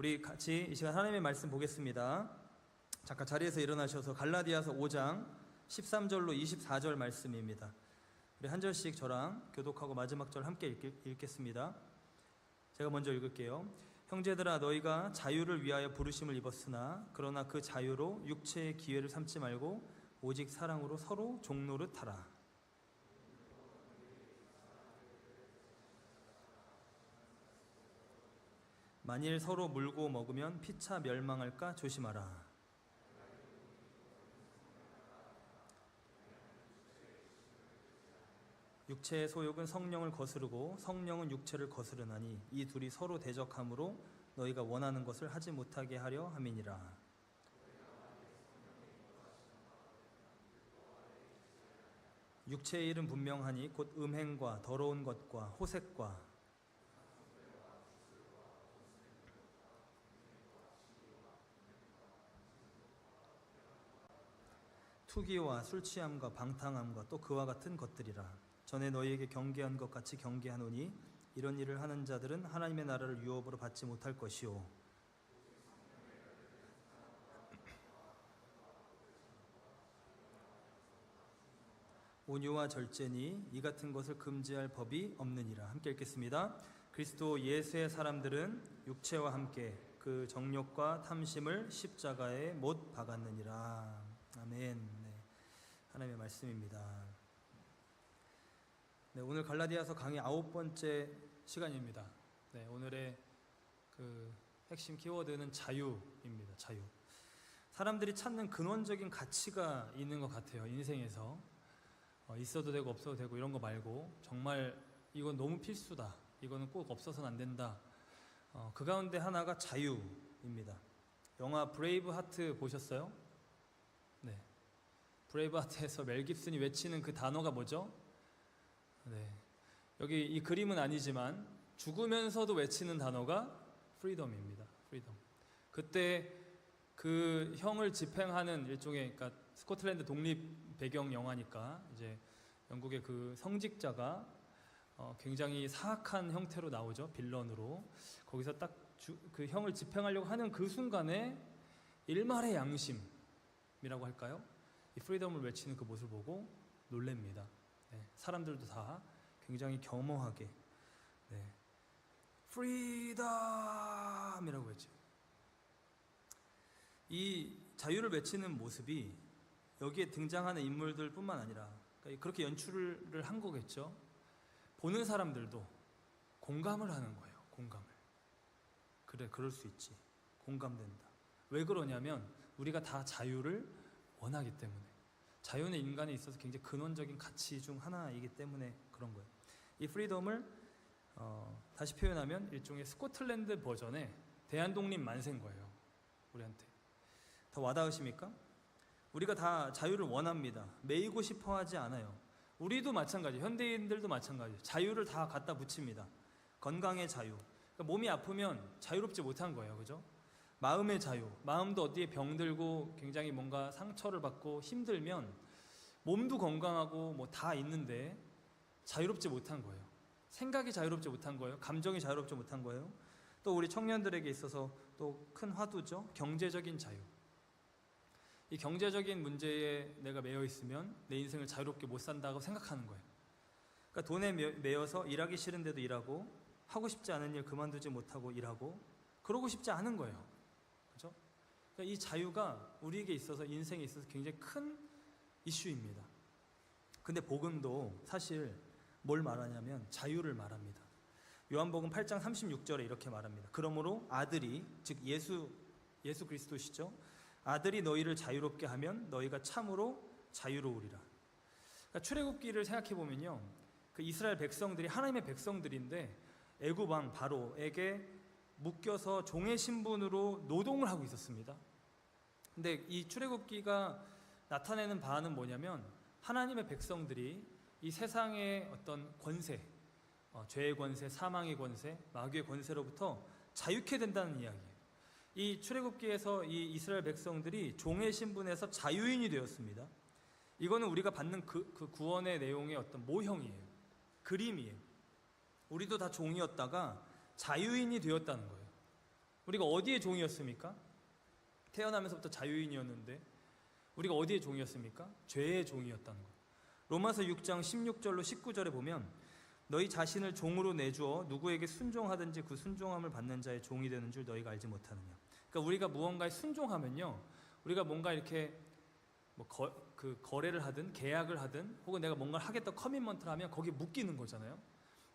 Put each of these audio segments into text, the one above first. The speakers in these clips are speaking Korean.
우리 같이 이 시간 하나님의 말씀 보겠습니다. 잠깐 자리에서 일어나셔서 갈라디아서 5장 13절로 24절 말씀입니다. 우리 한 절씩 저랑 교독하고 마지막 절 함께 읽겠습니다. 제가 먼저 읽을게요. 형제들아, 너희가 자유를 위하여 부르심을 입었으나 그러나 그 자유로 육체의 기회를 삼지 말고 오직 사랑으로 서로 종노릇하라. 만일 서로 물고 먹으면 피차 멸망할까 조심하라. 육체의 소욕은 성령을 거스르고 성령은 육체를 거스르나니 이 둘이 서로 대적함으로 너희가 원하는 것을 하지 못하게 하려 함이니라. 육체의 일은 분명하니 곧 음행과 더러운 것과 호색과 투기와 술취함과 방탕함과 또 그와 같은 것들이라. 전에 너희에게 경계한 것 같이 경계하노니 이런 일을 하는 자들은 하나님의 나라를 유업으로 받지 못할 것이요 온유와 절제니 이 같은 것을 금지할 법이 없느니라. 함께 읽겠습니다. 그리스도 예수의 사람들은 육체와 함께 그 정욕과 탐심을 십자가에 못 박았느니라. 아멘. 네, 하나님의 말씀입니다. 네, 오늘 갈라디아서 강의 9번째 시간입니다. 네, 오늘의 그 핵심 키워드는 자유입니다. 자유. 사람들이 찾는 근원적인 가치가 있는 것 같아요. 인생에서 있어도 되고 없어도 되고 이런 거 말고 정말 이건 너무 필수다. 이거는 꼭 없어서는 안 된다. 그 가운데 하나가 자유입니다. 영화 브레이브 하트 보셨어요? 네, 브레이브 하트에서 멜 깁슨이 외치는 그 단어가 뭐죠? 네, 여기 이 그림은 아니지만 죽으면서도 외치는 단어가 프리덤입니다. 프리덤. 그때 그 형을 집행하는 일종의, 그러니까 스코틀랜드 독립 배경 영화니까 이제 영국의 그 성직자가 굉장히 사악한 형태로 나오죠. 빌런으로. 거기서 딱 그 형을 집행하려고 하는 그 순간에 일말의 양심이라고 할까요? 이 프리덤을 외치는 그 모습을 보고 놀랍니다. 네, 사람들도 다 굉장히 겸허하게 프리덤이라고 했죠. 이 자유를 외치는 모습이 여기에 등장하는 인물들 뿐만 아니라 그러니까 그렇게 연출을 한 거겠죠. 보는 사람들도 공감을 하는 거예요. 공감을. 그래, 그럴 수 있지. 공감된다. 왜 그러냐면 우리가 다 자유를 원하기 때문에. 자유는 인간에 있어서 굉장히 근원적인 가치 중 하나이기 때문에 그런 거예요. 이 프리덤을 다시 표현하면 일종의 스코틀랜드 버전의 대한독립 만세인 거예요. 우리한테. 더 와닿으십니까? 우리가 다 자유를 원합니다. 매이고 싶어 하지 않아요. 우리도 마찬가지, 현대인들도 마찬가지. 자유를 다 갖다 붙입니다. 건강의 자유. 그러니까 몸이 아프면 자유롭지 못한 거예요. 그죠? 마음의 자유. 마음도 어디에 병들고 굉장히 뭔가 상처를 받고 힘들면 몸도 건강하고 뭐 다 있는데 자유롭지 못한 거예요. 생각이 자유롭지 못한 거예요. 감정이 자유롭지 못한 거예요. 또 우리 청년들에게 있어서 또 큰 화두죠. 경제적인 자유. 이 경제적인 문제에 내가 매여 있으면 내 인생을 자유롭게 못 산다고 생각하는 거예요. 그러니까 돈에 매여서 일하기 싫은데도 일하고 하고 싶지 않은 일 그만두지 못하고 일하고 그러고 싶지 않은 거예요. 그렇죠? 그러니까 이 자유가 우리에게 있어서 인생에 있어서 굉장히 큰 이슈입니다. 근데 복음도 사실 뭘 말하냐면 자유를 말합니다. 요한복음 8장 36절에 이렇게 말합니다. 그러므로 아들이, 즉 예수 그리스도시죠. 아들이 너희를 자유롭게 하면 너희가 참으로 자유로우리라. 그러니까 출애굽기를 생각해 보면요, 그 이스라엘 백성들이 하나님의 백성들인데 애굽 왕 바로에게 묶여서 종의 신분으로 노동을 하고 있었습니다. 근데 이 출애굽기가 나타내는 바는 뭐냐면 하나님의 백성들이 이 세상의 어떤 권세, 죄의 권세, 사망의 권세, 마귀의 권세로부터 자유케 된다는 이야기예요. 이 출애굽기에서 이 이스라엘 백성들이 종의 신분에서 자유인이 되었습니다. 이거는 우리가 받는 그 구원의 내용의 어떤 모형이에요. 그림이에요. 우리도 다 종이었다가 자유인이 되었다는 거예요. 우리가 어디의 종이었습니까? 태어나면서부터 자유인이었는데 우리가 어디의 종이었습니까? 죄의 종이었다는 거예요. 로마서 6장 16절로 19절에 보면 너희 자신을 종으로 내주어 누구에게 순종하든지 그 순종함을 받는 자의 종이 되는 줄 너희가 알지 못하느냐. 그러니까 우리가 무언가에 순종하면요, 우리가 뭔가 이렇게 거래를 하든 계약을 하든 혹은 내가 뭔가를 하겠다 커밋먼트를 하면 거기에 묶이는 거잖아요.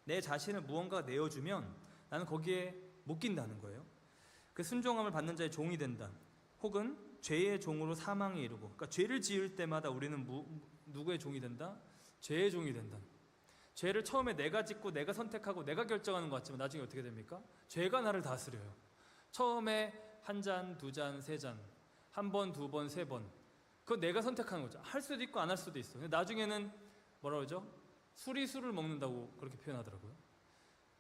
내 자신을 무언가 내어주면 나는 거기에 묶인다는 거예요. 그 순종함을 받는 자의 종이 된다. 혹은 죄의 종으로 사망에 이르고, 그러니까 죄를 지을 때마다 우리는 누구의 종이 된다? 죄의 종이 된다. 죄를 처음에 내가 짓고 내가 선택하고 내가 결정하는 것 같지만 나중에 어떻게 됩니까? 죄가 나를 다스려요. 처음에 한 잔, 두 잔, 세 잔, 한 번, 두 번, 세 번, 그거 내가 선택하는 거죠. 할 수도 있고 안 할 수도 있어. 근데 나중에는 뭐라 그러죠? 수리수를 먹는다고 그렇게 표현하더라고요.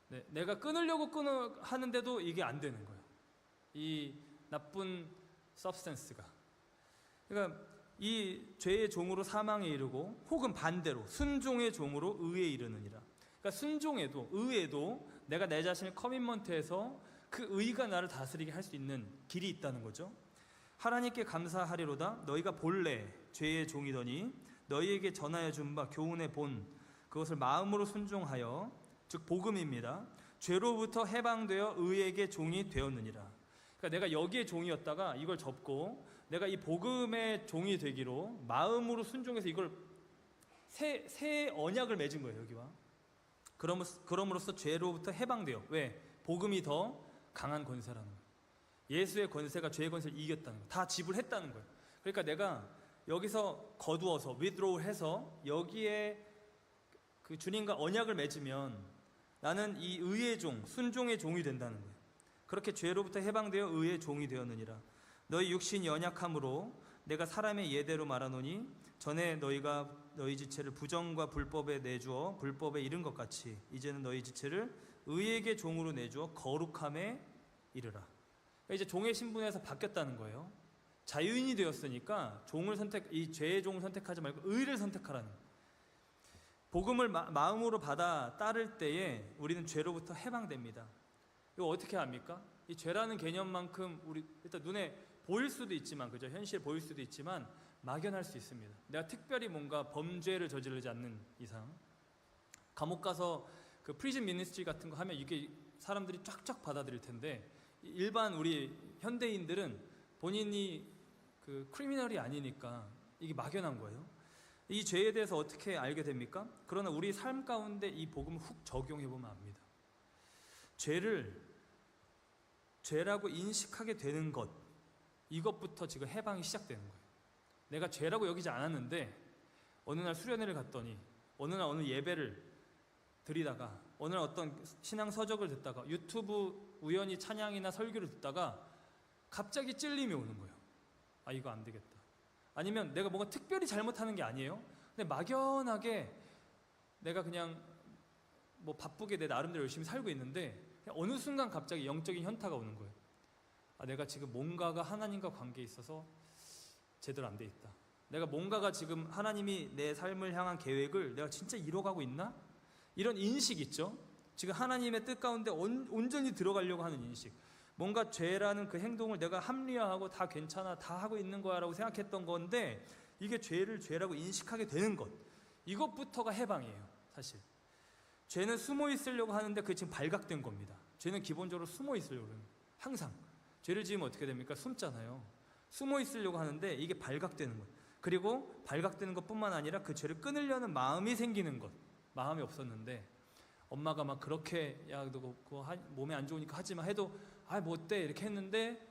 네, 내가 끊으려고 하는데도 이게 안 되는 거예요. 이 나쁜 substance가. 그러니까 이 죄의 종으로 사망에 이르고 혹은 반대로 순종의 종으로 의에 이르느니라. 그러니까 순종에도 의에도 내가 내 자신을 커밋먼트해서 그 의가 나를 다스리게 할 수 있는 길이 있다는 거죠. 하나님께 감사하리로다. 너희가 본래 죄의 종이더니 너희에게 전하여 준 바 교훈의 본 그것을 마음으로 순종하여, 즉 복음입니다, 죄로부터 해방되어 의에게 종이 되었느니라. 그러니까 내가 여기에 종이었다가 이걸 접고 내가 이 복음의 종이 되기로 마음으로 순종해서 이걸 새 언약을 맺은 거예요. 여기와 그럼으로써 죄로부터 해방돼요. 왜? 복음이 더 강한 권세라는 거예요. 예수의 권세가 죄의 권세를 이겼다는 거예요. 다 지불했다는 거예요. 그러니까 내가 여기서 거두어서 withdraw해서 여기에 그 주님과 언약을 맺으면 나는 이 의의 종, 순종의 종이 된다는 거예요. 그렇게 죄로부터 해방되어 의의 종이 되었느니라. 너희 육신이 연약함으로 내가 사람의 예대로 말하노니 전에 너희가 너희 지체를 부정과 불법에 내주어 불법에 이른 것 같이 이제는 너희 지체를 의에게 종으로 내주어 거룩함에 이르라. 그러니까 이제 종의 신분에서 바뀌었다는 거예요. 자유인이 되었으니까 이 죄의 종을 선택하지 말고 의를 선택하라는 거예요. 복음을 마음으로 받아 따를 때에 우리는 죄로부터 해방됩니다. 이거 어떻게 합니까? 이 죄라는 개념만큼 우리 일단 눈에 보일 수도 있지만, 그죠? 현실에 보일 수도 있지만 막연할 수 있습니다. 내가 특별히 뭔가 범죄를 저지르지 않는 이상, 감옥 가서 그 프리즌 미니스트리 같은 거 하면 이게 사람들이 쫙쫙 받아들일 텐데, 일반 우리 현대인들은 본인이 그 크리미널이 아니니까 이게 막연한 거예요. 이 죄에 대해서 어떻게 알게 됩니까? 그러나 우리 삶 가운데 이 복음을 훅 적용해 보면 압니다. 죄라고 인식하게 되는 것, 이것부터 지금 해방이 시작되는 거예요. 내가 죄라고 여기지 않았는데 어느 날 수련회를 갔더니, 어느 날 어느 예배를 드리다가, 어느 날 어떤 신앙 서적을 듣다가, 유튜브 우연히 찬양이나 설교를 듣다가 갑자기 찔림이 오는 거예요. 아, 이거 안 되겠다. 아니면 내가 뭔가 특별히 잘못하는 게 아니에요. 근데 막연하게 내가 그냥 뭐 바쁘게 내 나름대로 열심히 살고 있는데 어느 순간 갑자기 영적인 현타가 오는 거예요. 아, 내가 지금 뭔가가 하나님과 관계에 있어서 제대로 안 돼 있다. 내가 뭔가가 지금 하나님이 내 삶을 향한 계획을 내가 진짜 이뤄가고 있나? 이런 인식 있죠. 지금 하나님의 뜻 가운데 온전히 들어가려고 하는 인식. 뭔가 죄라는 그 행동을 내가 합리화하고 다 괜찮아, 다 하고 있는 거야 라고 생각했던 건데, 이게 죄를 죄라고 인식하게 되는 것, 이것부터가 해방이에요. 사실 죄는 숨어 있으려고 하는데 그게 지금 발각된 겁니다. 죄는 기본적으로 숨어 있으려고 해요. 항상 죄를 지으면 어떻게 됩니까? 숨잖아요. 숨어 있으려고 하는데 이게 발각되는 것, 그리고 발각되는 것뿐만 아니라 그 죄를 끊으려는 마음이 생기는 것. 마음이 없었는데 엄마가 막 그렇게, 야 너 그거 몸에 안 좋으니까 하지 마 해도 아 뭐 어때 이렇게 했는데,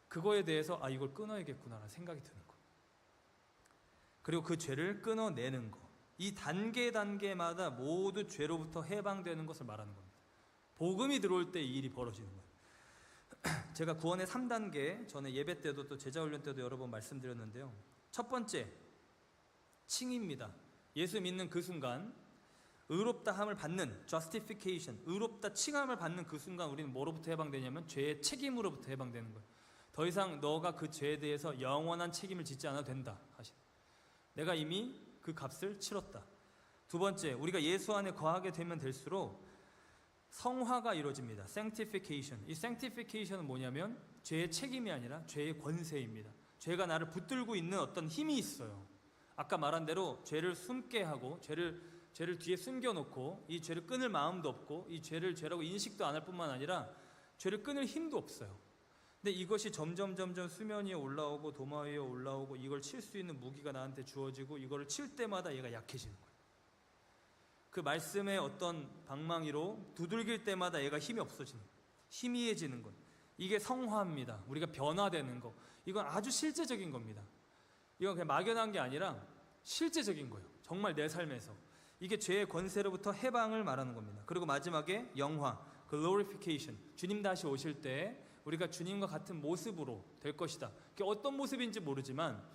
그거에 대해서 아 이걸 끊어야겠구나라는 생각이 드는 거. 그리고 그 죄를 끊어내는 거. 이 단계마다 모두 죄로부터 해방되는 것을 말하는 겁니다. 복음이 들어올 때 이 일이 벌어지는 거예요. 제가 구원의 3단계 전에 예배 때도 또 제자훈련 때도 여러 번 말씀드렸는데요. 첫 번째, 칭입니다. 예수 믿는 그 순간 의롭다함을 받는 justification, 의롭다 칭함을 받는 그 순간 우리는 뭐로부터 해방되냐면 죄의 책임으로부터 해방되는 거예요. 더 이상 너가 그 죄에 대해서 영원한 책임을 짓지 않아도 된다 하시는. 내가 이미 그 값을 치렀다. 두 번째, 우리가 예수 안에 거하게 되면 될수록 성화가 이루어집니다. sanctification. 이 sanctification은 뭐냐면 죄의 책임이 아니라 죄의 권세입니다. 죄가 나를 붙들고 있는 어떤 힘이 있어요. 아까 말한 대로 죄를 숨게 하고 죄를 뒤에 숨겨놓고 이 죄를 끊을 마음도 없고 이 죄를 죄라고 인식도 안 할 뿐만 아니라 죄를 끊을 힘도 없어요. 근데 이것이 점점 수면 위에 올라오고 도마 위에 올라오고 이걸 칠 수 있는 무기가 나한테 주어지고 이거를 칠 때마다 얘가 약해지는 거예요. 그 말씀의 어떤 방망이로 두들길 때마다 얘가 힘이 없어지는 거예요. 희미해지는 거예요. 이게 성화입니다. 우리가 변화되는 거. 이건 아주 실제적인 겁니다. 이건 그냥 막연한 게 아니라 실제적인 거예요. 정말 내 삶에서. 이게 죄의 권세로부터 해방을 말하는 겁니다. 그리고 마지막에 영화, glorification. 주님 다시 오실 때 우리가 주님과 같은 모습으로 될 것이다. 그게 어떤 모습인지 모르지만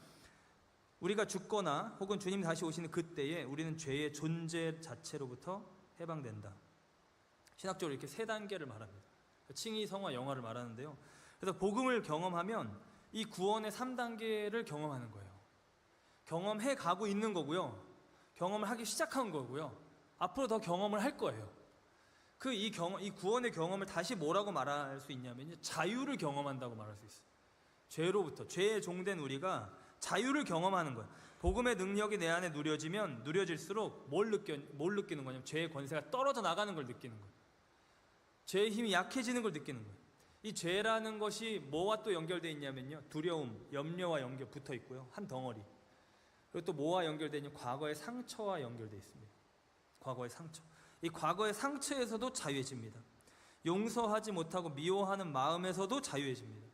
우리가 죽거나 혹은 주님 다시 오시는 그때에 우리는 죄의 존재 자체로부터 해방된다. 신학적으로 이렇게 세 단계를 말합니다. 칭의, 성화, 영화를 말하는데요. 그래서 복음을 경험하면 이 구원의 3단계를 경험하는 거예요. 경험해 가고 있는 거고요. 경험을 하기 시작한 거고요. 앞으로 더 경험을 할 거예요. 이 구원의 경험을 다시 뭐라고 말할 수 있냐면 자유를 경험한다고 말할 수 있어요. 죄로부터, 죄의 종된 우리가 자유를 경험하는 거예요. 복음의 능력이 내 안에 누려지면 누려질수록 뭘 느끼는 거냐면 죄의 권세가 떨어져 나가는 걸 느끼는 거예요. 죄의 힘이 약해지는 걸 느끼는 거예요. 이 죄라는 것이 뭐와 또 연결되어 있냐면요, 두려움, 염려와 붙어 있고요. 한 덩어리. 그리고 또 뭐와 연결되어 있냐면 과거의 상처와 연결되어 있습니다. 과거의 상처. 이 과거의 상처에서도 자유해집니다. 용서하지 못하고 미워하는 마음에서도 자유해집니다.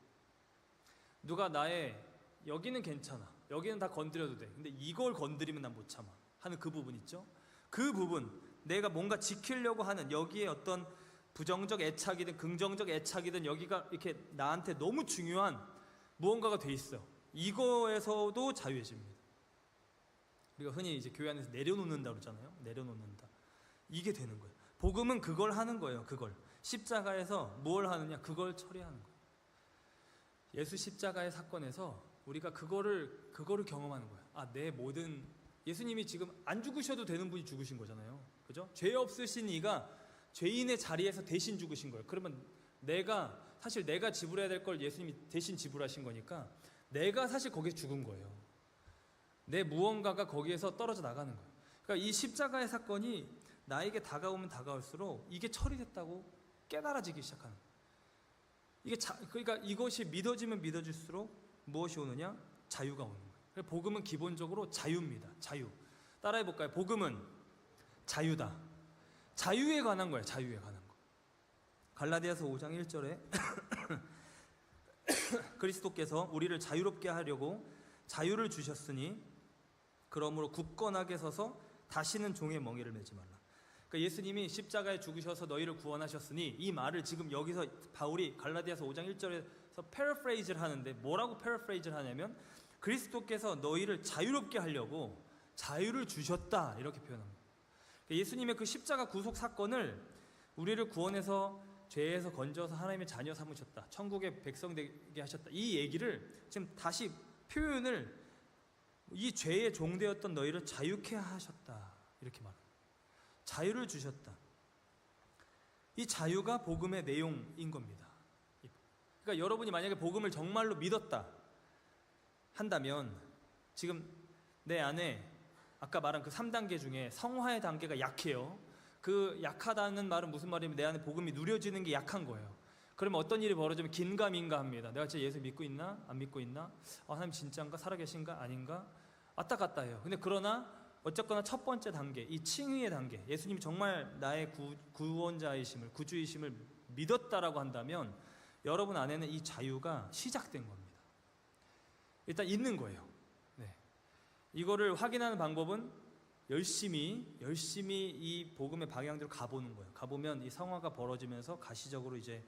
누가 나의 여기는 괜찮아, 여기는 다 건드려도 돼, 근데 이걸 건드리면 난 못 참아 하는 그 부분 있죠. 그 부분, 내가 뭔가 지키려고 하는 여기에 어떤 부정적 애착이든 긍정적 애착이든 여기가 이렇게 나한테 너무 중요한 무언가가 돼 있어. 이거에서도 자유해집니다. 우리가 흔히 이제 교회 안에서 내려놓는다 그러잖아요. 내려놓는다. 이게 되는 거예요. 복음은 그걸 하는 거예요. 그걸 십자가에서 뭘 하느냐, 그걸 처리하는 거예요. 예수 십자가의 사건에서 우리가 그거를 경험하는 거예요. 아, 내 모든, 예수님이 지금 안 죽으셔도 되는 분이 죽으신 거잖아요. 그죠? 죄 없으신 이가 죄인의 자리에서 대신 죽으신 거예요. 그러면 사실 내가 지불해야 될 걸 예수님이 대신 지불하신 거니까 내가 사실 거기서 죽은 거예요. 내 무언가가 거기에서 떨어져 나가는 거예요. 그러니까 이 십자가의 사건이 나에게 다가오면 다가올수록 이게 처리됐다고 깨달아지기 시작하는 거예요. 그러니까 이것이 믿어지면 믿어질수록 무엇이 오느냐? 자유가 오는 거예요. 복음은 기본적으로 자유입니다. 자유. 따라해 볼까요? 복음은 자유다. 자유에 관한 거예요. 자유에 관한 거. 갈라디아서 5장 1절에 그리스도께서 우리를 자유롭게 하려고 자유를 주셨으니 그러므로 굳건하게 서서 다시는 종의 멍에를 매지 말라. 그러니까 예수님이 십자가에 죽으셔서 너희를 구원하셨으니, 이 말을 지금 여기서 바울이 갈라디아서 5장 1절에서 패러프레이즈를 하는데, 뭐라고 패러프레이즈를 하냐면 그리스도께서 너희를 자유롭게 하려고 자유를 주셨다, 이렇게 표현합니다. 예수님의 그 십자가 구속 사건을 우리를 구원해서 죄에서 건져서 하나님의 자녀 삼으셨다, 천국의 백성 되게 하셨다, 이 얘기를 지금 다시 표현을, 이 죄의 종되었던 너희를 자유케 하셨다, 이렇게 말합니다. 자유를 주셨다. 이 자유가 복음의 내용인 겁니다. 그러니까 여러분이 만약에 복음을 정말로 믿었다 한다면 지금 내 안에 아까 말한 그 3단계 중에 성화의 단계가 약해요. 그 약하다는 말은 무슨 말이냐면 내 안에 복음이 누려지는 게 약한 거예요. 그러면 어떤 일이 벌어지면 긴가민가 합니다. 내가 진짜 예수 믿고 있나? 안 믿고 있나? 하나님 진짜인가? 살아계신가? 아닌가? 왔다 갔다 해요. 근데 그러나 어쨌거나 첫 번째 단계, 이 칭의의 단계, 예수님이 정말 나의 구원자이심을, 구주이심을 믿었다라고 한다면 여러분 안에는 이 자유가 시작된 겁니다. 일단 있는 거예요. 네. 이거를 확인하는 방법은 열심히 이 복음의 방향대로 가보는 거예요. 가보면 이 성화가 벌어지면서 가시적으로 이제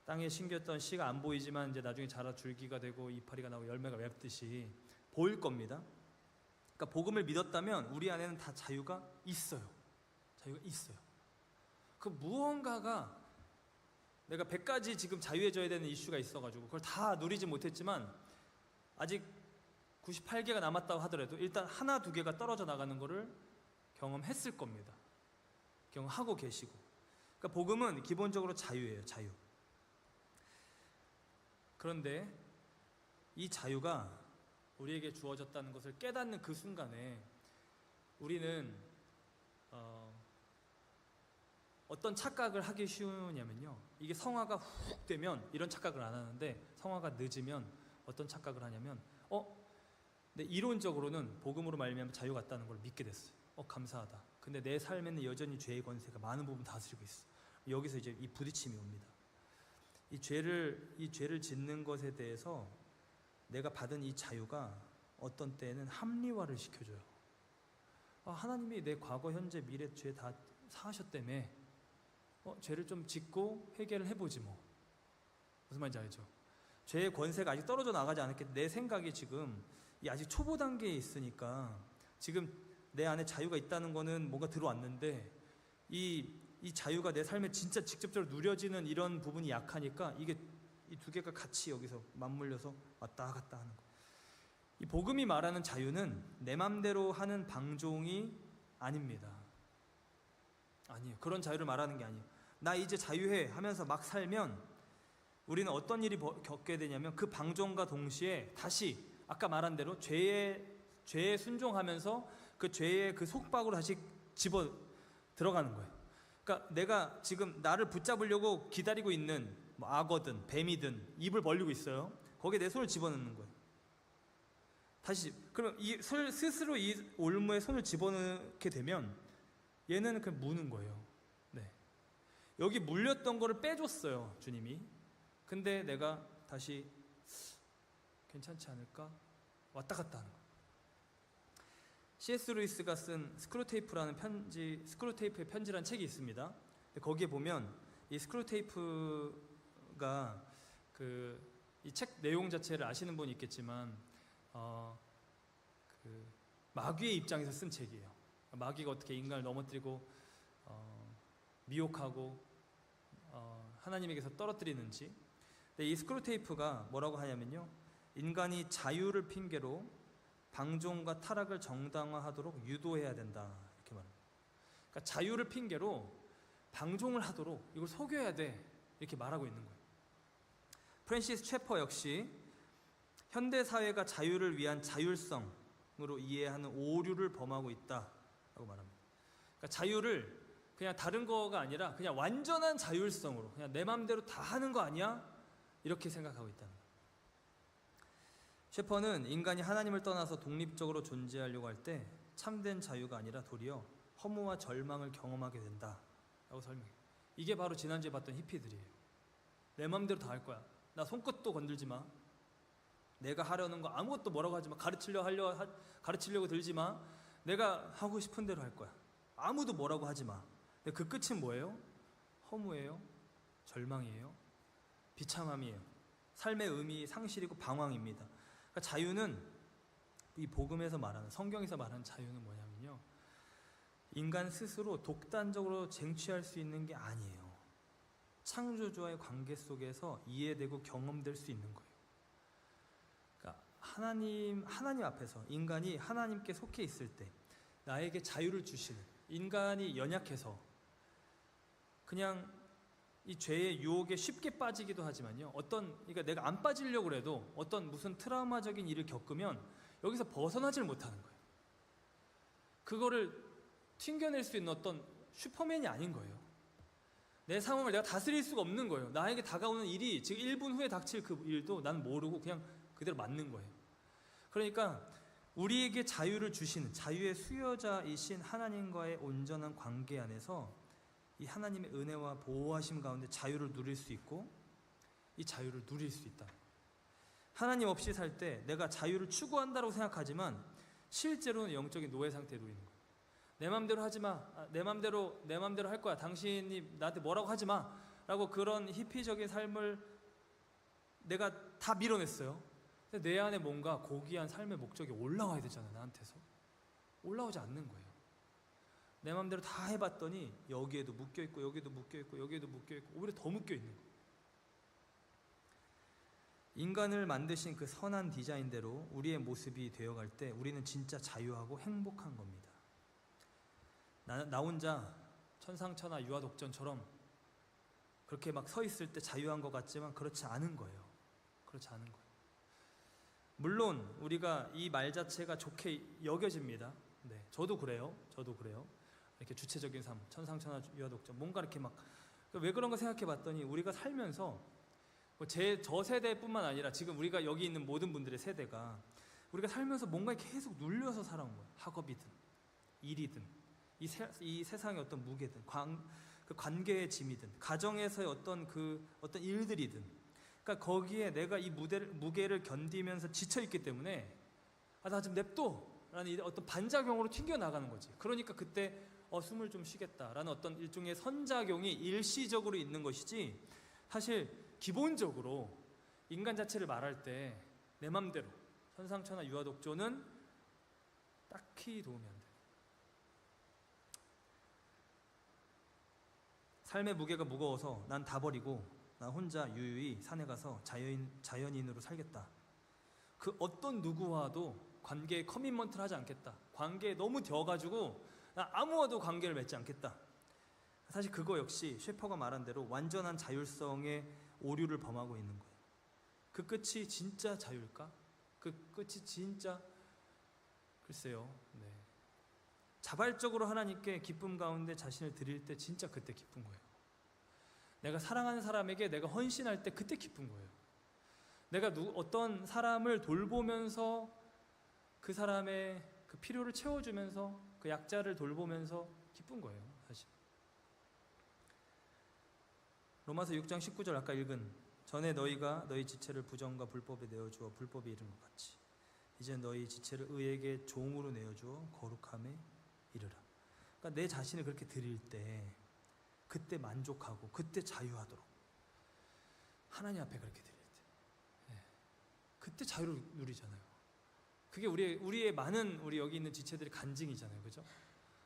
땅에 심겼던 씨가 안 보이지만 이제 나중에 자라 줄기가 되고 이파리가 나고 열매가 맺듯이 보일 겁니다. 그러니까 복음을 믿었다면 우리 안에는 다 자유가 있어요. 자유가 있어요. 그 무언가가 내가 100가지 지금 자유해져야 되는 이슈가 있어가지고 그걸 다 누리지 못했지만 아직 98개가 남았다고 하더라도 일단 하나 두 개가 떨어져 나가는 거를 경험했을 겁니다. 경험하고 계시고, 그러니까 복음은 기본적으로 자유예요, 자유. 그런데 이 자유가 우리에게 주어졌다는 것을 깨닫는 그 순간에 우리는 어떤 착각을 하기 쉬우냐면요, 이게 성화가 훅 되면 이런 착각을 안 하는데, 성화가 늦으면 어떤 착각을 하냐면 근데 이론적으로는 복음으로 말미암아 자유가 있다는 걸 믿게 됐어요. 감사하다. 근데 내 삶에는 여전히 죄의 권세가 많은 부분 다스리고 있어. 여기서 이제 이 부딪힘이 옵니다. 이 죄를 짓는 것에 대해서 내가 받은 이 자유가 어떤 때는 합리화를 시켜줘요. 하나님이 내 과거, 현재, 미래 죄 다 사하셨다며, 죄를 좀 짓고 해결을 해보지 뭐. 무슨 말인지 알죠? 죄의 권세가 아직 떨어져 나가지 않았겠, 내 생각이 지금 아직 초보 단계에 있으니까 지금 내 안에 자유가 있다는 거는 뭔가 들어왔는데, 이 자유가 내 삶에 진짜 직접적으로 누려지는 이런 부분이 약하니까 이게 이 두 개가 같이 여기서 맞물려서 왔다 갔다 하는 거예요. 이 복음이 말하는 자유는 내 맘대로 하는 방종이 아닙니다. 아니에요. 그런 자유를 말하는 게 아니에요. 나 이제 자유해 하면서 막 살면 우리는 어떤 일이 겪게 되냐면, 그 방종과 동시에 다시 아까 말한 대로 죄에 순종하면서 그 죄의 그 속박으로 다시 집어 들어가는 거예요. 그러니까 내가 지금 나를 붙잡으려고 기다리고 있는 뭐 악어든 뱀이든 입을 벌리고 있어요. 거기에 내 손을 집어넣는 거예요. 다시, 그럼 스스로 이 올무에 손을 집어넣게 되면 얘는 그냥 무는 거예요. 네. 여기 물렸던 거를 빼줬어요, 주님이. 근데 내가 다시 괜찮지 않을까? 왔다 갔다 하는 거예요. C.S. 루이스가 쓴 스크루테이프의 편지라는 책이 있습니다. 거기에 보면 이 스크루테이프가 이 책 내용 자체를 아시는 분이 있겠지만 마귀의 입장에서 쓴 책이에요. 마귀가 어떻게 인간을 넘어뜨리고 미혹하고 하나님에게서 떨어뜨리는지. 근데 이 스크루테이프가 뭐라고 하냐면요, 인간이 자유를 핑계로 방종과 타락을 정당화하도록 유도해야 된다, 이렇게 말합니다. 그러니까 자유를 핑계로 방종을 하도록 이걸 속여야 돼, 이렇게 말하고 있는 거예요. 프랜시스 채퍼 역시 현대 사회가 자유를 위한 자율성으로 이해하는 오류를 범하고 있다라고 말합니다. 그러니까 자유를 그냥 다른 거가 아니라 그냥 완전한 자율성으로, 그냥 내 마음대로 다 하는 거 아니야? 이렇게 생각하고 있다는 거예요. 셰퍼는 인간이 하나님을 떠나서 독립적으로 존재하려고 할 때 참된 자유가 아니라 도리어 허무와 절망을 경험하게 된다라고 설명해요. 이게 바로 지난주에 봤던 히피들이에요. 내 마음대로 다 할 거야. 나 손끝도 건들지 마. 내가 하려는 거 아무것도 뭐라고 하지 마. 가르치려고 들지 마. 내가 하고 싶은 대로 할 거야. 아무도 뭐라고 하지 마. 근데 그 끝은 뭐예요? 허무예요. 절망이에요. 비참함이에요. 삶의 의미 상실이고 방황입니다. 그러니까 자유는, 이 복음에서 말하는, 성경에서 말하는 자유는 뭐냐면요, 인간 스스로 독단적으로 쟁취할 수 있는 게 아니에요. 창조주와의 관계 속에서 이해되고 경험될 수 있는 거예요. 그러니까 하나님 앞에서 인간이 하나님께 속해 있을 때 나에게 자유를 주시는, 인간이 연약해서 그냥 이 죄의 유혹에 쉽게 빠지기도 하지만요, 그러니까 내가 안 빠지려고 해도 어떤 무슨 트라우마적인 일을 겪으면 여기서 벗어나질 못하는 거예요. 그거를 튕겨낼 수 있는 어떤 슈퍼맨이 아닌 거예요. 내 상황을 내가 다스릴 수가 없는 거예요. 나에게 다가오는 일이 지금 1분 후에 닥칠 그 일도 난 모르고 그냥 그대로 맞는 거예요. 그러니까 우리에게 자유를 주시는, 자유의 수여자이신 하나님과의 온전한 관계 안에서 이 하나님의 은혜와 보호하심 가운데 자유를 누릴 수 있고, 이 자유를 누릴 수 있다. 하나님 없이 살 때 내가 자유를 추구한다고 생각하지만 실제로는 영적인 노예 상태에 놓이는 거예요. 내 맘대로 하지 마. 내 맘대로 할 거야. 당신이 나한테 뭐라고 하지 마. 라고 그런 히피적인 삶을 내가 다 밀어냈어요. 근데 내 안에 뭔가 고귀한 삶의 목적이 올라와야 되잖아요. 나한테서. 올라오지 않는 거예요. 내 맘대로 다 해봤더니 여기에도 묶여있고 여기에도 묶여있고 여기에도 묶여있고 오히려 더 묶여있는 거예요. 인간을 만드신 그 선한 디자인대로 우리의 모습이 되어갈 때 우리는 진짜 자유하고 행복한 겁니다. 나 혼자 천상천하 유아독전처럼 그렇게 막 서 있을 때 자유한 것 같지만 그렇지 않은 거예요. 그렇지 않은 거예요. 물론 우리가 이 말 자체가 좋게 여겨집니다. 네, 저도 그래요. 이렇게 주체적인 삶, 천상천하 유아독존, 뭔가 이렇게 막 왜 그런가 생각해봤더니 우리가 살면서 저 세대뿐만 아니라 지금 우리가 여기 있는 모든 분들의 세대가 우리가 살면서 뭔가 계속 눌려서 살아온 거예요. 학업이든 일이든 이 세상의 어떤 무게든 그 관계의 짐이든 가정에서의 어떤 일들이든, 그러니까 거기에 내가 이 무게를 견디면서 지쳐 있기 때문에 나 좀 냅둬라는 어떤 반작용으로 튕겨 나가는 거지. 그러니까 그때 숨을 좀 쉬겠다라는 어떤 일종의 선작용이 일시적으로 있는 것이지, 사실 기본적으로 인간 자체를 말할 때 내 맘대로 천상천하 유아독존은 딱히 도움이 안 돼. 삶의 무게가 무거워서 난 다 버리고 나 혼자 유유히 산에 가서 자연인으로 살겠다. 그 어떤 누구와도 관계에 커미먼트를 하지 않겠다. 관계에 너무 되어가지고 나 아무와도 관계를 맺지 않겠다. 사실 그거 역시 셰퍼가 말한 대로 완전한 자율성의 오류를 범하고 있는 거예요. 그 끝이 진짜 자유일까? 그 끝이 진짜 글쎄요. 네. 자발적으로 하나님께 기쁨 가운데 자신을 드릴 때 진짜 그때 기쁜 거예요. 내가 사랑하는 사람에게 내가 헌신할 때 그때 기쁜 거예요. 내가 어떤 사람을 돌보면서 그 사람의 그 필요를 채워주면서 그 약자를 돌보면서 기쁜 거예요, 사실. 로마서 6장 19절 아까 읽은 전에 너희가 너희 지체를 부정과 불법에 내어주어 불법에 이른 것 같이 이제 너희 지체를 의에게 종으로 내어주어 거룩함에 이르라. 그러니까 내 자신을 그렇게 드릴 때 그때 만족하고 그때 자유하도록, 하나님 앞에 그렇게 드릴 때 그때 자유를 누리잖아요. 그게 우리의 많은 우리 여기 있는 지체들의 간증이잖아요, 그죠?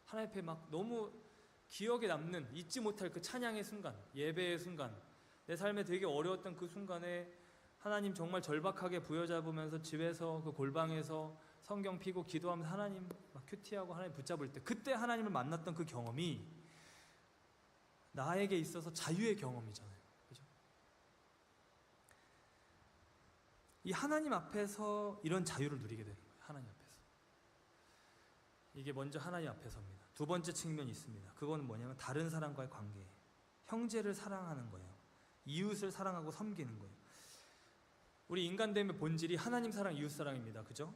하나님 앞에 막 너무 기억에 남는 잊지 못할 그 찬양의 순간, 예배의 순간, 내 삶에 되게 어려웠던 그 순간에 하나님 정말 절박하게 부여잡으면서 집에서 그 골방에서 성경 피고 기도하면서 하나님 막 큐티하고 하나님 붙잡을 때 그때 하나님을 만났던 그 경험이 나에게 있어서 자유의 경험이잖아요, 그죠? 이 하나님 앞에서 이런 자유를 누리게 되는 거예요. 하나님 앞에서. 이게 먼저 하나님 앞에서입니다. 두 번째 측면이 있습니다. 그거는 뭐냐면 다른 사람과의 관계, 형제를 사랑하는 거예요. 이웃을 사랑하고 섬기는 거예요. 우리 인간됨의 본질이 하나님 사랑, 이웃 사랑입니다, 그죠?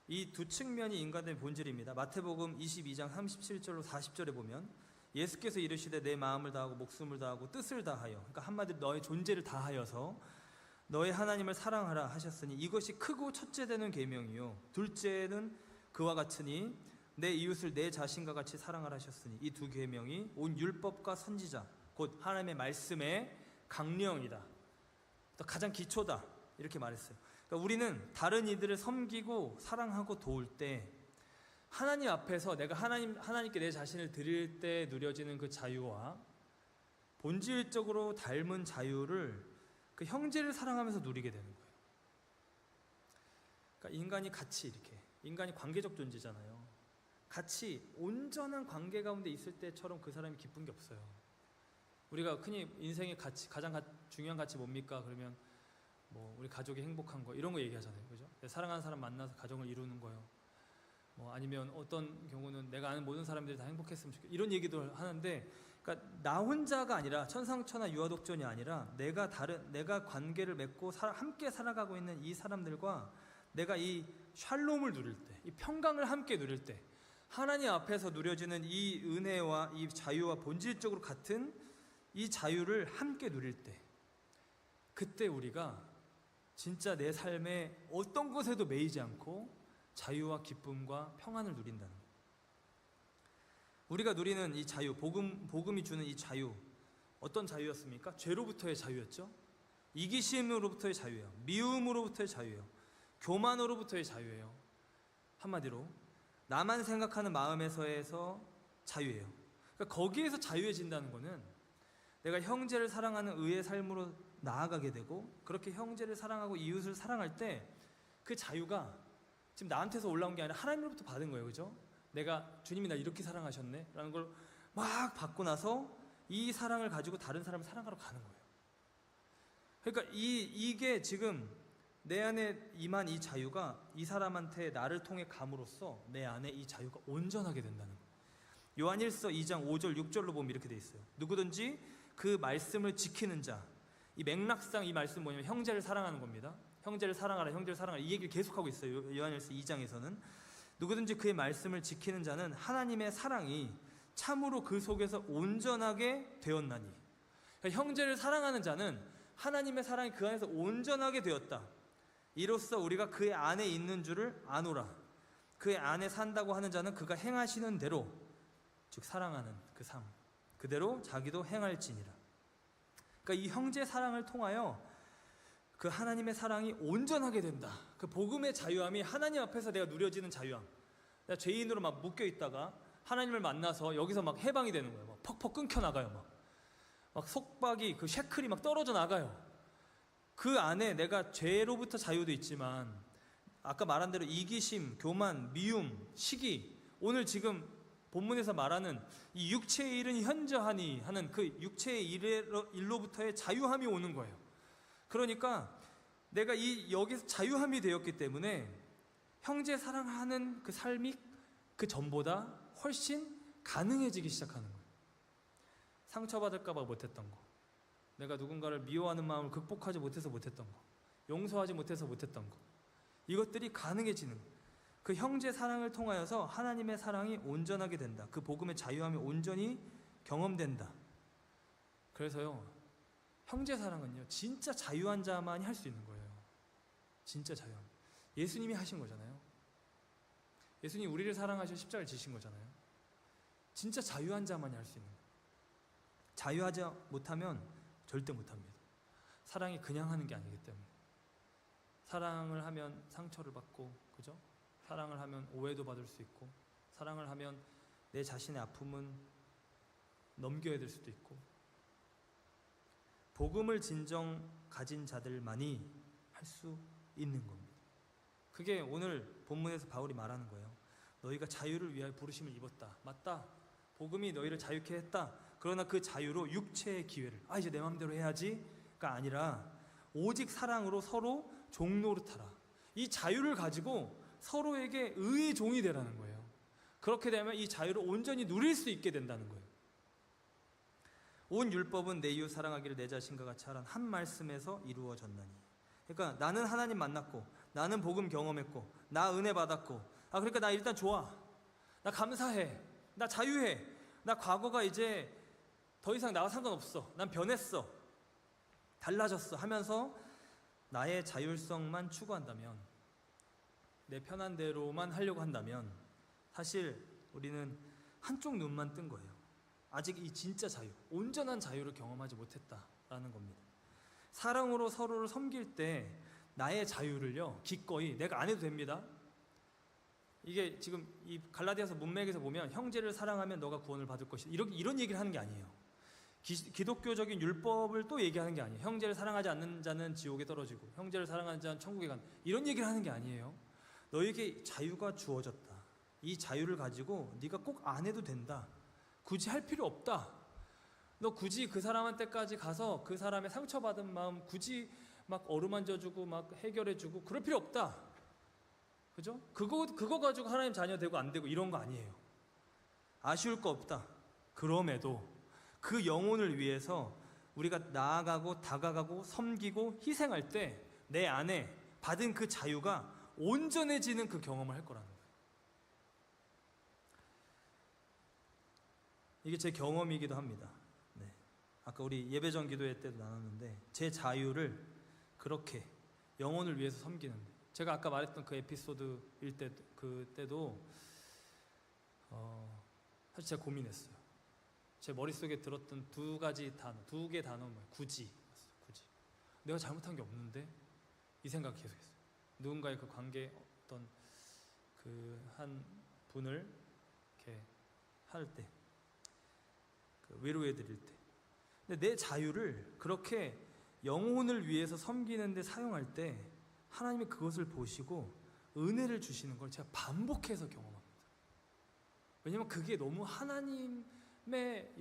이 두 측면이 인간됨의 본질입니다. 마태복음 22장 37절로 40절에 보면 예수께서 이르시되 내 마음을 다하고 목숨을 다하고 뜻을 다하여, 그러니까 한마디로 너의 존재를 다하여서 너의 하나님을 사랑하라 하셨으니 이것이 크고 첫째 되는 계명이요 둘째는 그와 같으니 내 이웃을 내 자신과 같이 사랑하라 하셨으니 이 두 계명이 온 율법과 선지자 곧 하나님의 말씀의 강령이다, 또 가장 기초다, 이렇게 말했어요. 그러니까 우리는 다른 이들을 섬기고 사랑하고 도울 때 하나님 앞에서 내가 하나님께 내 자신을 드릴 때 누려지는 그 자유와 본질적으로 닮은 자유를 그 형제를 사랑하면서 누리게 되는 거예요. 그러니까 인간이 같이 이렇게, 인간이 관계적 존재잖아요. 같이 온전한 관계 가운데 있을 때처럼 그 사람이 기쁜 게 없어요. 우리가 흔히 인생의 가치, 가장 중요한 가치 뭡니까? 그러면 뭐 우리 가족이 행복한 거 이런 거 얘기하잖아요, 그죠? 사랑하는 사람 만나서 가정을 이루는 거요. 뭐 아니면 어떤 경우는 내가 아는 모든 사람들이 다 행복했으면 좋겠다, 이런 얘기도 하는데, 그러니까 나 혼자가 아니라 천상천하 유아독존이 아니라 내가 관계를 맺고 함께 살아가고 있는 이 사람들과 내가 이 샬롬을 누릴 때, 이 평강을 함께 누릴 때, 하나님 앞에서 누려지는 이 은혜와 이 자유와 본질적으로 같은 이 자유를 함께 누릴 때, 그때 우리가 진짜 내 삶에 어떤 것에도 매이지 않고 자유와 기쁨과 평안을 누린다는 거예요. 우리가 누리는 이 자유, 복음이 주는 이 자유, 어떤 자유였습니까? 죄로부터의 자유였죠. 이기심으로부터의 자유예요. 미움으로부터의 자유예요. 교만으로부터의 자유예요. 한마디로 나만 생각하는 마음에서의 자유예요. 그러니까 거기에서 자유해진다는 거는 내가 형제를 사랑하는 의의 삶으로 나아가게 되고, 그렇게 형제를 사랑하고 이웃을 사랑할 때 그 자유가 지금 나한테서 올라온 게 아니라 하나님으로부터 받은 거예요, 그죠? 내가 주님이 나 이렇게 사랑하셨네 라는 걸 막 받고 나서 이 사랑을 가지고 다른 사람을 사랑하러 가는 거예요. 그러니까 이게 지금 내 안에 임한 이 자유가 이 사람한테 나를 통해 감으로써 내 안에 이 자유가 온전하게 된다는 거예요. 요한일서 2장 5절 6절로 보면 이렇게 돼 있어요. 누구든지 그 말씀을 지키는 자, 이 맥락상 이 말씀 뭐냐면 형제를 사랑하는 겁니다. 형제를 사랑하라, 형제를 사랑하라, 이 얘기를 계속하고 있어요. 요한일서 2장에서는 누구든지 그의 말씀을 지키는 자는 하나님의 사랑이 참으로 그 속에서 온전하게 되었나니, 그러니까 형제를 사랑하는 자는 하나님의 사랑이 그 안에서 온전하게 되었다. 이로써 우리가 그의 안에 있는 줄을 아노라. 그의 안에 산다고 하는 자는 그가 행하시는 대로, 즉 사랑하는 그 삶 그대로 자기도 행할지니라. 그러니까 이 형제 사랑을 통하여 그 하나님의 사랑이 온전하게 된다. 그 복음의 자유함이 하나님 앞에서 내가 누려지는 자유함. 내가 죄인으로 막 묶여 있다가 하나님을 만나서 여기서 막 해방이 되는 거예요. 막 퍽퍽 끊겨 나가요. 막 속박이, 그 샤클이 막 떨어져 나가요. 그 안에 내가 죄로부터 자유도 있지만 아까 말한 대로 이기심, 교만, 미움, 시기, 오늘 지금 본문에서 말하는 이 육체의 일은 현저하니 하는 그 육체의 일로부터의 자유함이 오는 거예요. 그러니까 내가 여기서 자유함이 되었기 때문에 형제 사랑하는 그 삶이 그 전보다 훨씬 가능해지기 시작하는 거예요. 상처받을까 봐 못했던 거, 내가 누군가를 미워하는 마음을 극복하지 못해서 못했던 거, 용서하지 못해서 못했던 거, 이것들이 가능해지는 거예요. 그 형제 사랑을 통하여서 하나님의 사랑이 온전하게 된다. 그 복음의 자유함이 온전히 경험된다. 그래서요, 형제 사랑은요 진짜 자유한 자만이 할 수 있는 거예요. 진짜 자유함. 예수님이 하신 거잖아요. 예수님이 우리를 사랑하셔 십자가를 지신 거잖아요. 진짜 자유한 자만이 할 수 있는 거예요. 자유하지 못하면 절대 못합니다. 사랑이 그냥 하는 게 아니기 때문에. 사랑을 하면 상처를 받고, 그죠? 사랑을 하면 오해도 받을 수 있고, 사랑을 하면 내 자신의 아픔은 넘겨야 될 수도 있고, 복음을 진정 가진 자들만이 할 수 있는 겁니다. 그게 오늘 본문에서 바울이 말하는 거예요. 너희가 자유를 위하여 부르심을 입었다. 맞다. 복음이 너희를 자유케 했다. 그러나 그 자유로 육체의 기회를 이제 내 마음대로 해야지가 아니라 오직 사랑으로 서로 종노릇하라. 이 자유를 가지고 서로에게 의의 종이 되라는 거예요. 그렇게 되면 이 자유를 온전히 누릴 수 있게 된다는 거예요. 온 율법은 내 이웃 사랑하기를 내 자신과 같이 하라는 한 말씀에서 이루어졌나니. 그러니까 나는 하나님 만났고, 나는 복음 경험했고, 나 은혜 받았고, 그러니까 나 일단 좋아, 나 감사해, 나 자유해, 나 과거가 이제 더 이상 나와 상관없어, 난 변했어, 달라졌어 하면서 나의 자율성만 추구한다면, 내 편한 대로만 하려고 한다면 사실 우리는 한쪽 눈만 뜬 거예요. 아직 이 진짜 자유, 온전한 자유를 경험하지 못했다라는 겁니다. 사랑으로 서로를 섬길 때 나의 자유를요 기꺼이 내가 안 해도 됩니다. 이게 지금 이 갈라디아서 문맥에서 보면 형제를 사랑하면 너가 구원을 받을 것이다, 이런 얘기를 하는 게 아니에요. 기독교적인 율법을 또 얘기하는 게 아니에요. 형제를 사랑하지 않는 자는 지옥에 떨어지고 형제를 사랑하는 자는 천국에 간다, 이런 얘기를 하는 게 아니에요. 너에게 자유가 주어졌다. 이 자유를 가지고 네가 꼭 안 해도 된다, 굳이 할 필요 없다, 너 굳이 그 사람한테까지 가서 그 사람의 상처받은 마음 굳이 막 어루만져주고 막 해결해주고 그럴 필요 없다, 그죠? 그거 가지고 하나님 자녀 되고 안 되고 이런 거 아니에요. 아쉬울 거 없다. 그럼에도 그 영혼을 위해서 우리가 나아가고 다가가고 섬기고 희생할 때 내 안에 받은 그 자유가 온전해지는 그 경험을 할 거라는 거예요. 이게 제 경험이기도 합니다. 네. 아까 우리 예배전 기도회 때도 나눴는데 제 자유를 그렇게 영혼을 위해서 섬기는데, 제가 아까 말했던 그 에피소드일 때 그때도 사실 제가 고민했어요. 제 머릿속에 들었던 두 개 단어 뭐예요? 굳이. 내가 잘못한 게 없는데 이 생각이 계속했어요. 누군가의 그 관계 어떤 그 한 분을 이렇게 할 때, 그 위로해 드릴 때, 근데 내 자유를 그렇게 영혼을 위해서 섬기는 데 사용할 때 하나님이 그것을 보시고 은혜를 주시는 걸 제가 반복해서 경험합니다. 왜냐면 그게 너무 하나님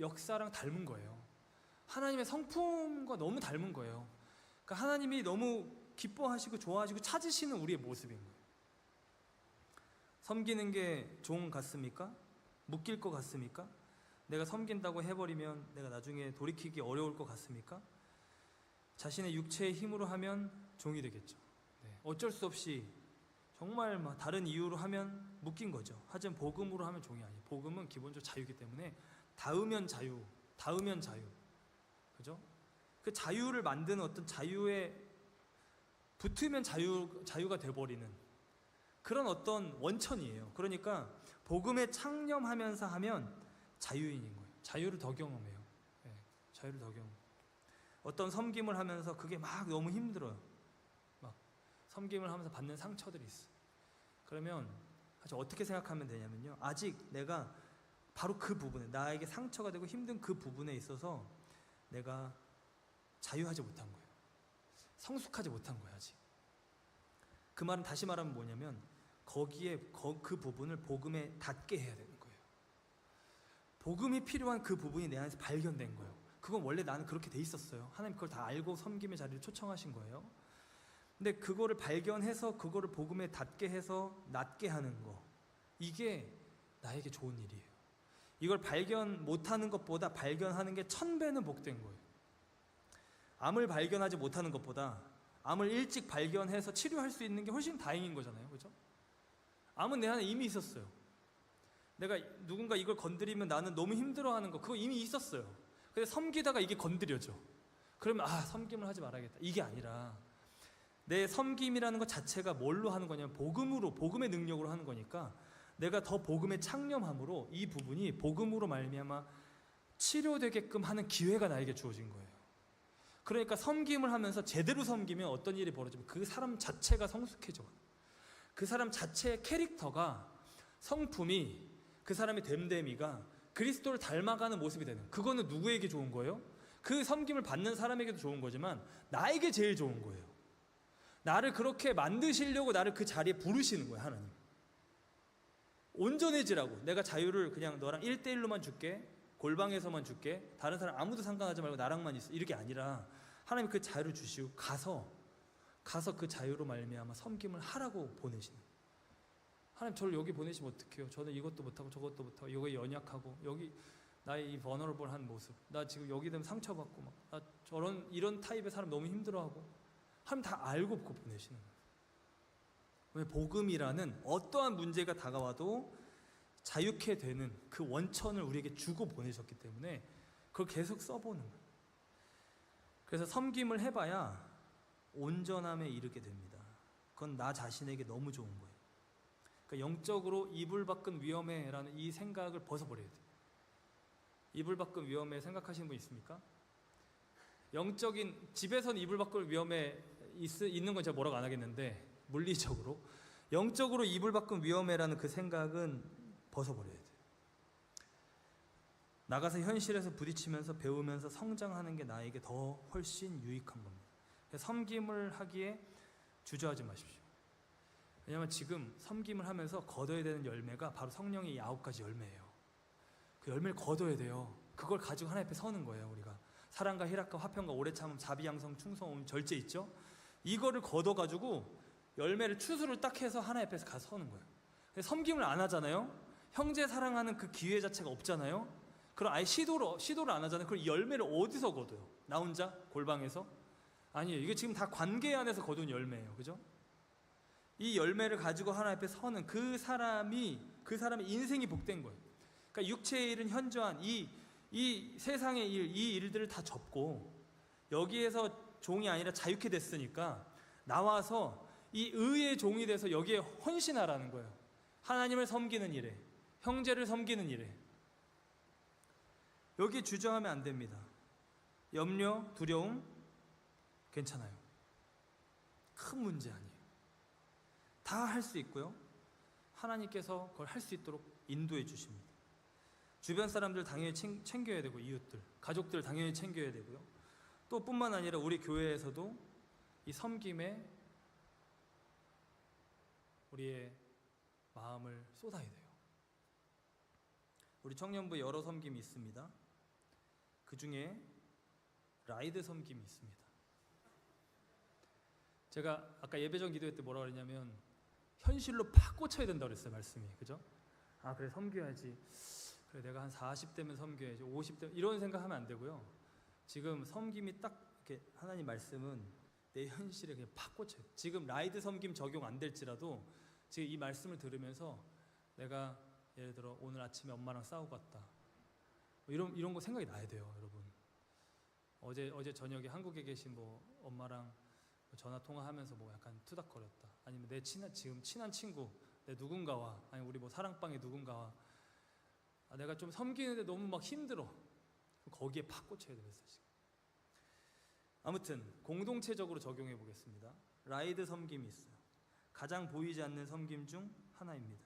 역사랑 닮은 거예요. 하나님의 성품과 너무 닮은 거예요. 그러니까 하나님이 너무 기뻐하시고 좋아하시고 찾으시는 우리의 모습인 거예요. 섬기는 게 종 같습니까? 묶일 것 같습니까? 내가 섬긴다고 해버리면 내가 나중에 돌이키기 어려울 것 같습니까? 자신의 육체의 힘으로 하면 종이 되겠죠. 어쩔 수 없이 정말 다른 이유로 하면 묶인 거죠. 하지만 복음으로 하면 종이 아니에요. 복음은 기본적으로 자유이기 때문에 닿으면 자유, 닿으면 자유. 그죠? 그 자유를 만드는 어떤 자유에 붙으면 자유가 돼버리는 그런 어떤 원천이에요. 그러니까 복음에 창념하면서 하면 자유인인 거예요. 자유를 더 경험해요. 자유를 더 경험. 어떤 섬김을 하면서 그게 막 너무 힘들어요. 막 섬김을 하면서 받는 상처들이 있어요. 그러면 사실 어떻게 생각하면 되냐면요. 아직 내가 바로 그 부분에 나에게 상처가 되고 힘든 그 부분에 있어서 내가 자유하지 못한 거예요. 성숙하지 못한 거예요. 아직. 그 말은 다시 말하면 뭐냐면 거기에 그 부분을 복음에 닿게 해야 되는 거예요. 복음이 필요한 그 부분이 내 안에서 발견된 거예요. 그건 원래 나는 그렇게 돼 있었어요. 하나님 그걸 다 알고 섬김의 자리를 초청하신 거예요. 근데 그거를 발견해서 그거를 복음에 닿게 해서 낫게 하는 거, 이게 나에게 좋은 일이에요. 이걸 발견 못하는 것보다 발견하는 게 1000배는 복된 거예요. 암을 발견하지 못하는 것보다 암을 일찍 발견해서 치료할 수 있는 게 훨씬 다행인 거잖아요. 그죠? 암은 내 안에 이미 있었어요. 내가 누군가 이걸 건드리면 나는 너무 힘들어하는 거, 그거 이미 있었어요. 근데 섬기다가 이게 건드려져. 그러면 섬김을 하지 말아야겠다. 이게 아니라 내 섬김이라는 것 자체가 뭘로 하는 거냐면 복음으로, 복음의 능력으로 하는 거니까 내가 더 복음에 창념함으로 이 부분이 복음으로 말미암아 치료되게끔 하는 기회가 나에게 주어진 거예요. 그러니까 섬김을 하면서 제대로 섬기면 어떤 일이 벌어지면 그 사람 자체가 성숙해져. 그 사람 자체의 캐릭터가, 성품이, 그 사람의 됨됨이가 그리스도를 닮아가는 모습이 되는, 그거는 누구에게 좋은 거예요? 그 섬김을 받는 사람에게도 좋은 거지만 나에게 제일 좋은 거예요. 나를 그렇게 만드시려고 나를 그 자리에 부르시는 거예요. 하나님 온전해지라고. 내가 자유를 그냥 너랑 1대1로만 줄게, 골방에서만 줄게, 다른 사람 아무도 상관하지 말고 나랑만 있어, 이렇게 아니라 하나님이 그 자유를 주시고 가서 그 자유로 말미암아 섬김을 하라고 보내시는 거예요. 하나님 저를 여기 보내시면 어떡해요? 저는 이것도 못하고 저것도 못하고 여기에 연약하고 여기 나의 이 버너러블한 모습, 나 지금 여기 되면 상처받고 막 나 이런 타입의 사람 너무 힘들어하고, 하나님 다 알고 보내시는 거예요. 왜? 복음이라는 어떠한 문제가 다가와도 자유케 되는 그 원천을 우리에게 주고 보내셨기 때문에 그걸 계속 써보는 거예요. 그래서 섬김을 해봐야 온전함에 이르게 됩니다. 그건 나 자신에게 너무 좋은 거예요. 그러니까 영적으로 이불 밖은 위험해라는 이 생각을 벗어버려야 돼요. 이불 밖은 위험해 생각하시는 분 있습니까? 영적인, 집에서는 이불 밖은 위험해 있는 건 제가 뭐라고 안 하겠는데, 물리적으로 영적으로 이불 밖은 위험해라는 그 생각은 벗어버려야 돼요. 나가서 현실에서 부딪히면서 배우면서 성장하는 게 나에게 더 훨씬 유익한 겁니다. 섬김을 하기에 주저하지 마십시오. 왜냐하면 지금 섬김을 하면서 거둬야 되는 열매가 바로 성령의 이 9가지 열매예요. 그 열매를 거둬야 돼요. 그걸 가지고 하나님 앞에 서는 거예요. 우리가 사랑과 희락과 화평과 오래 참음, 자비양성, 충성음, 절제 있죠? 이거를 거둬가지고 열매를 추수를 딱 해서 하나님 앞에서 가서 서는 거예요. 섬김을 안 하잖아요. 형제 사랑하는 그 기회 자체가 없잖아요. 그럼 아예 시도를 안 하잖아요. 그럼 이 열매를 어디서 거둬요? 나 혼자? 골방에서? 아니에요. 이게 지금 다 관계 안에서 거둔 열매예요. 그죠? 이 열매를 가지고 하나님 앞에 서는 그 사람의 인생이 복된 거예요. 그러니까 육체의 일은 현저한 이 세상의 일, 이 일들을 다 접고 여기에서 종이 아니라 자유케 됐으니까 나와서 이 의의 종이 돼서 여기에 헌신하라는 거예요. 하나님을 섬기는 일에, 형제를 섬기는 일에. 여기에 주저하면 안 됩니다. 염려, 두려움 괜찮아요. 큰 문제 아니에요. 다 할 수 있고요. 하나님께서 그걸 할 수 있도록 인도해 주십니다. 주변 사람들 당연히 챙겨야 되고, 이웃들, 가족들 당연히 챙겨야 되고요. 또 뿐만 아니라 우리 교회에서도 이 섬김에 우리의 마음을 쏟아야 돼요. 우리 청년부에 여러 섬김이 있습니다. 그 중에 라이드 섬김이 있습니다. 제가 아까 예배전 기도회 때 뭐라고 그랬냐면 현실로 팍 꽂혀야 된다고 그랬어요. 말씀이. 그죠? 아 그래 섬겨야지. 그래 내가 한 40대면 섬겨야지. 50대 이런 생각하면 안 되고요. 지금 섬김이 딱 이렇게 하나님 말씀은 내 현실에 그냥 팍 꽂혀요. 지금 라이드 섬김 적용 안 될지라도 지금 이 말씀을 들으면서 내가 예를 들어 오늘 아침에 엄마랑 싸우고 왔다. 이런 거 생각이 나야 돼요, 여러분. 어제 저녁에 한국에 계신 뭐 엄마랑 전화 통화하면서 뭐 약간 투닥거렸다. 아니면 내 지금 친한 친구, 내 누군가와 아니 우리 뭐 사랑방의 누군가와 내가 좀 섬기는데 너무 막 힘들어. 거기에 팍 꽂혀야 되겠어요, 지금. 아무튼 공동체적으로 적용해 보겠습니다. 라이드 섬김이 있어요. 가장 보이지 않는 섬김 중 하나입니다.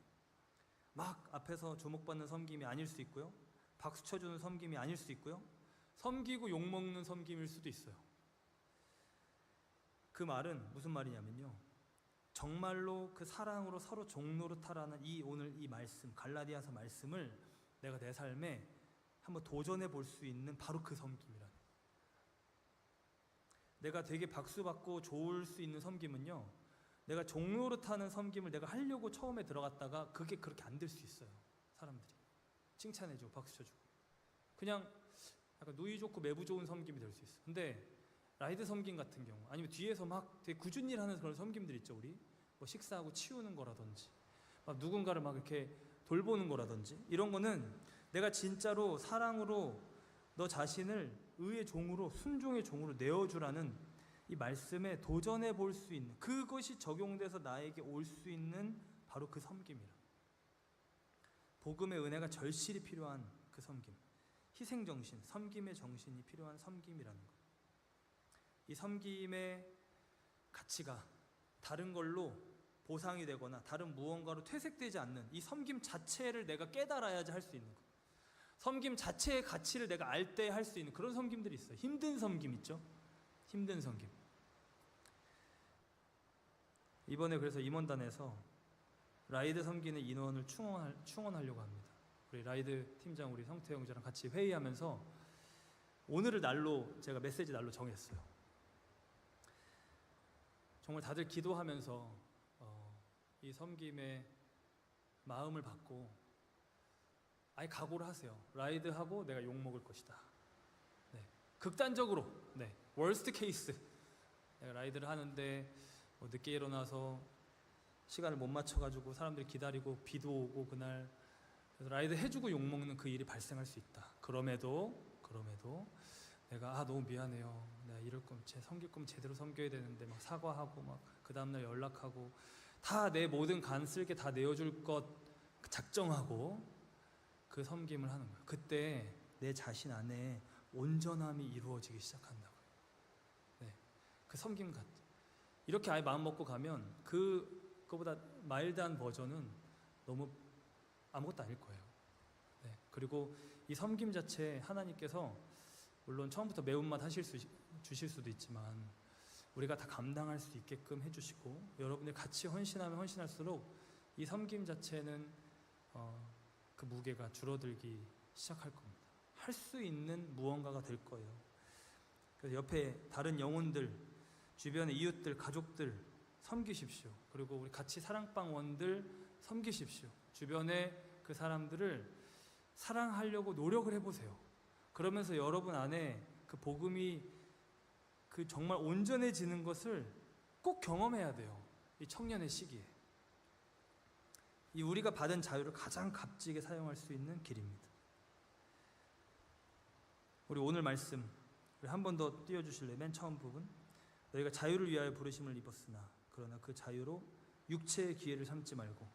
막 앞에서 주목받는 섬김이 아닐 수 있고요. 박수 쳐주는 섬김이 아닐 수 있고요. 섬기고 욕먹는 섬김일 수도 있어요. 그 말은 무슨 말이냐면요. 정말로 그 사랑으로 서로 종노릇하라는 오늘 이 말씀, 갈라디아서 말씀을 내가 내 삶에 한번 도전해 볼 수 있는 바로 그 섬김이라는. 내가 되게 박수받고 좋을 수 있는 섬김은요, 내가 종노릇하는 섬김을 내가 하려고 처음에 들어갔다가 그게 그렇게 안 될 수 있어요. 사람들이 칭찬해주고 박수 쳐주고 그냥 약간 누이 좋고 매부 좋은 섬김이 될 수 있어요. 근데 라이드 섬김 같은 경우 아니면 뒤에서 막 되게 굳은 일 하는 그런 섬김들 있죠. 우리 뭐 식사하고 치우는 거라든지 막 누군가를 막 이렇게 돌보는 거라든지 이런 거는 내가 진짜로 사랑으로 너 자신을 의의 종으로 순종의 종으로 내어주라는 이 말씀에 도전해 볼 수 있는, 그것이 적용돼서 나에게 올 수 있는 바로 그 섬김이라. 복음의 은혜가 절실히 필요한 그 섬김, 희생정신, 섬김의 정신이 필요한 섬김이라는 것. 이 섬김의 가치가 다른 걸로 보상이 되거나 다른 무언가로 퇴색되지 않는 이 섬김 자체를 내가 깨달아야지 할 수 있는 것. 섬김 자체의 가치를 내가 알 때 할 수 있는 그런 섬김들이 있어요. 힘든 섬김 있죠? 힘든 섬김. 이번에 그래서 임원단에서 라이드 섬기는 인원을 충원하려고 합니다. 우리 라이드 팀장 우리 성태 형제랑 같이 회의하면서 오늘을 날로 제가 메시지 날로 정했어요. 정말 다들 기도하면서 이 섬김의 마음을 받고 아예 각오를 하세요. 라이드하고 내가 욕먹을 것이다. 네. 극단적으로, 네. 월스트 케이스. 내가 라이드를 하는데 뭐 늦게 일어나서 시간을 못 맞춰가지고 사람들이 기다리고 비도 오고 그날 그래서 라이드 해주고 욕먹는 그 일이 발생할 수 있다. 그럼에도 내가 너무 미안해요. 내가 이럴 거면 섬길 거면 제대로 섬겨야 되는데 막 사과하고 막 그 다음날 연락하고 다 내 모든 간 쓸게 다 내어줄 것 작정하고 그 섬김을 하는 거예요. 그때 내 자신 안에 온전함이 이루어지기 시작한다고요. 네, 그 섬김 같아. 이렇게 아예 마음 먹고 가면 그거보다 마일드한 버전은 너무 아무것도 아닐 거예요. 네, 그리고 이 섬김 자체 하나님께서 물론 처음부터 매운맛 주실 수도 있지만 우리가 다 감당할 수 있게끔 해주시고 여러분들 같이 헌신하면 헌신할수록 이 섬김 자체는 그 무게가 줄어들기 시작할 겁니다. 할 수 있는 무언가가 될 거예요. 그래서 옆에 다른 영혼들, 주변의 이웃들, 가족들 섬기십시오. 그리고 우리 같이 사랑방원들 섬기십시오. 주변의 그 사람들을 사랑하려고 노력을 해보세요. 그러면서 여러분 안에 그 복음이 그 정말 온전해지는 것을 꼭 경험해야 돼요. 이 청년의 시기에. 이 우리가 받은 자유를 가장 값지게 사용할 수 있는 길입니다. 우리 오늘 말씀 한 번 더 띄워주실래요? 맨 처음 부분. 너희가 자유를 위하여 부르심을 입었으나 그러나 그 자유로 육체의 기회를 삼지 말고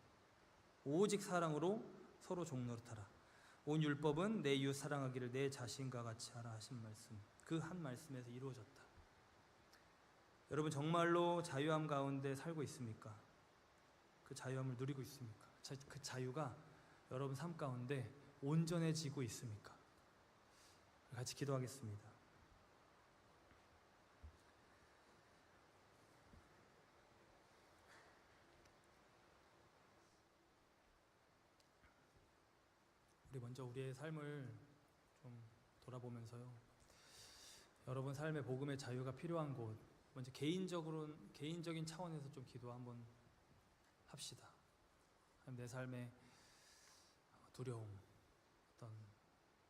오직 사랑으로 서로 종노릇하라. 온 율법은 내 이웃 사랑하기를 내 자신과 같이 하라 하신 말씀, 그 한 말씀에서 이루어졌다. 여러분 정말로 자유함 가운데 살고 있습니까? 그 자유함을 누리고 있습니까? 그 자유가 여러분 삶 가운데 온전해지고 있습니까? 같이 기도하겠습니다. 우리 먼저 먼저 우리의 삶을 좀 돌아보면서요. 여러분 삶에 복음의 자유가 필요한 곳, 먼저 개인적인 차원에서 좀 기도 한번 합시다. 내 삶의 두려움, 어떤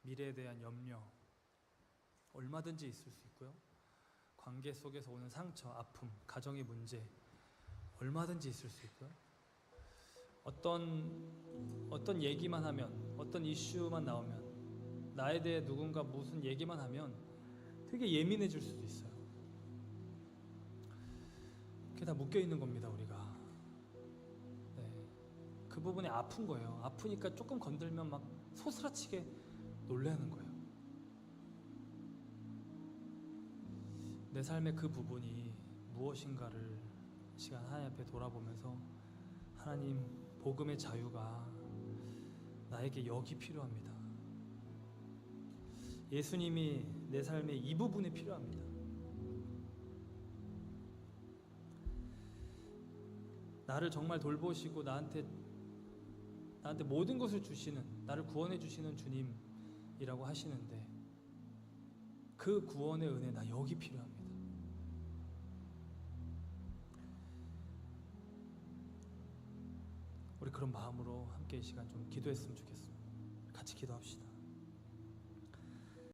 미래에 대한 염려, 얼마든지 있을 수 있고요. 관계 속에서 오는 상처, 아픔, 가정의 문제, 얼마든지 있을 수 있고요. 어떤 얘기만 하면, 어떤 이슈만 나오면, 나에 대해 누군가 무슨 얘기만 하면 되게 예민해질 수도 있어요. 그게 다 묶여 있는 겁니다, 우리가. 네. 그 부분이 아픈 거예요. 아프니까 조금 건들면 막 소스라치게 놀라는 거예요. 내 삶의 그 부분이 무엇인가를 시간 하나님 앞에 돌아보면서 하나님, 복음의 자유가 나에게 여기 필요합니다. 예수님이 내 삶의 이 부분에 필요합니다. 나를 정말 돌보시고 나한테 모든 것을 주시는, 나를 구원해 주시는 주님이라고 하시는데 그 구원의 은혜 나 여기 필요합니다. 우리 그런 마음으로 함께 이 시간 좀 기도했으면 좋겠습니다. 같이 기도합시다.